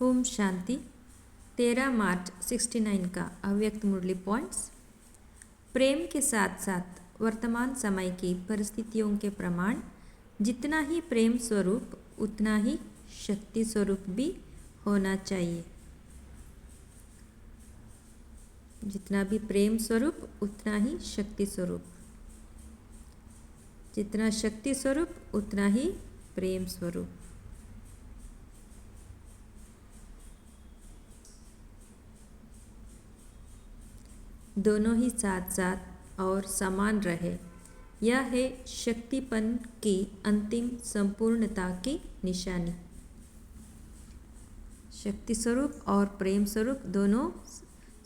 ओम शांति। 13 मार्च 69 का अव्यक्त मुरली पॉइंट्स। प्रेम के साथ साथ वर्तमान समय की परिस्थितियों के प्रमाण जितना ही प्रेम स्वरूप उतना ही शक्ति स्वरूप भी होना चाहिए। जितना भी प्रेम स्वरूप उतना ही शक्ति स्वरूप, जितना शक्ति स्वरूप उतना ही प्रेम स्वरूप। दोनों ही साथ साथ और समान रहे, यह है शक्तिपन की अंतिम संपूर्णता की निशानी। शक्ति स्वरूप और प्रेम स्वरूप दोनों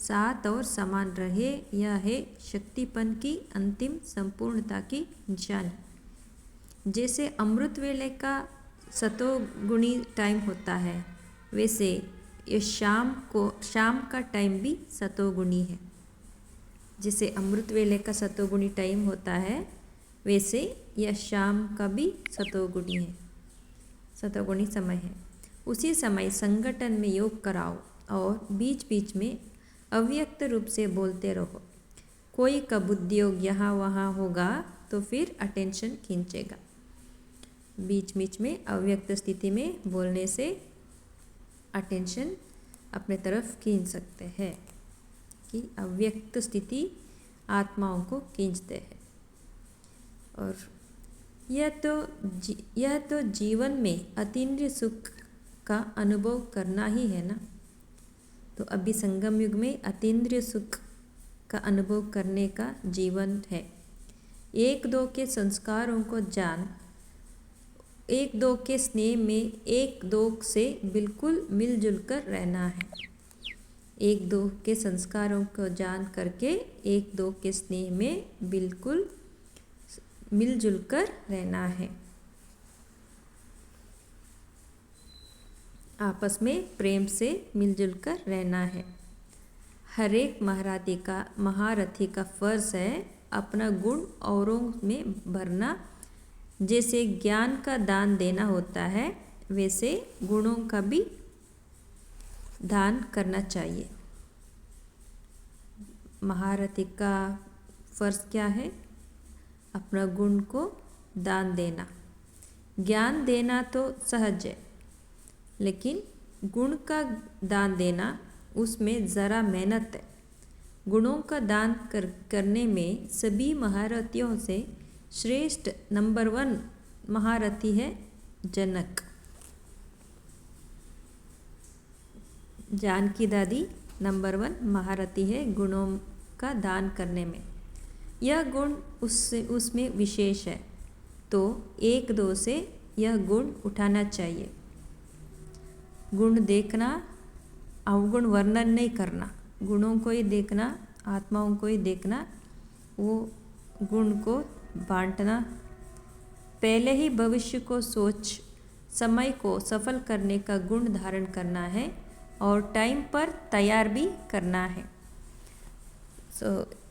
साथ और समान रहे, यह है शक्तिपन की अंतिम संपूर्णता की निशानी। जैसे अमृत वेले का सतोगुणी टाइम होता है, वैसे ये शाम का टाइम भी सतोगुणी है। जैसे अमृत वेले का सतोगुणी टाइम होता है, वैसे यह शाम का भी सतोगुणी है, सतोगुणी समय है। उसी समय संगठन में योग कराओ और बीच बीच में अव्यक्त रूप से बोलते रहो। कोई कब उद्योग यहाँ वहाँ होगा तो फिर अटेंशन खींचेगा। बीच बीच में अव्यक्त स्थिति में बोलने से अटेंशन अपने तरफ खींच सकते हैं कि अव्यक्त स्थिति आत्माओं को खींचते हैं। और यह तो जीवन में अतीन्द्रिय सुख का अनुभव करना ही है ना। तो अभी संगम युग में अतीन्द्रिय सुख का अनुभव करने का जीवन है। एक दो के संस्कारों को जान, एक दो के स्नेह में एक दो से बिल्कुल मिलजुल कर रहना है। एक दो के संस्कारों को जान करके एक दो के स्नेह में बिल्कुल मिलजुल कर रहना है। आपस में प्रेम से मिलजुल कर रहना है। हर एक महारथी का फर्ज है अपना गुण औरों में भरना। जैसे ज्ञान का दान देना होता है, वैसे गुणों का भी दान करना चाहिए। महारथी का फर्ज क्या है? अपना गुण को दान देना। ज्ञान देना तो सहज है, लेकिन गुण का दान देना उसमें ज़रा मेहनत है। गुणों का दान करने में सभी महारथियों से श्रेष्ठ नंबर 1 महारथी है जनक। जानकी दादी नंबर 1 महारथी है गुणों का दान करने में। यह गुण उसमें विशेष है, तो एक दो से यह गुण उठाना चाहिए। गुण देखना, अवगुण वर्णन नहीं करना, गुणों को ही देखना, आत्माओं को ही देखना, वो गुण को बांटना। पहले ही भविष्य को सोच समय को सफल करने का गुण धारण करना है और टाइम पर तैयार भी करना है।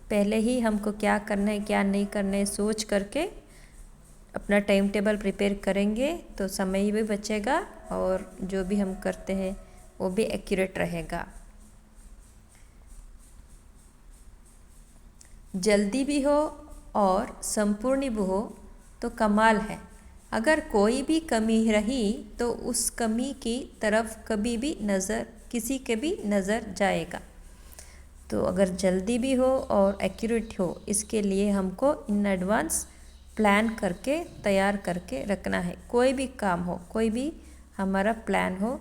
पहले ही हमको क्या करना है क्या नहीं करना है सोच करके अपना टाइम टेबल प्रिपेयर करेंगे तो समय भी बचेगा और जो भी हम करते हैं वो भी एक्यूरेट रहेगा। जल्दी भी हो और संपूर्ण भी हो तो कमाल है। अगर कोई भी कमी रही तो उस कमी की तरफ कभी भी किसी के भी नज़र जाएगा। तो अगर जल्दी भी हो और एक्यूरेट हो, इसके लिए हमको इन एडवांस प्लान करके तैयार करके रखना है। कोई भी काम हो, कोई भी हमारा प्लान हो।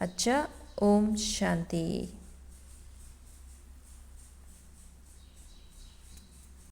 अच्छा, ओम शांति।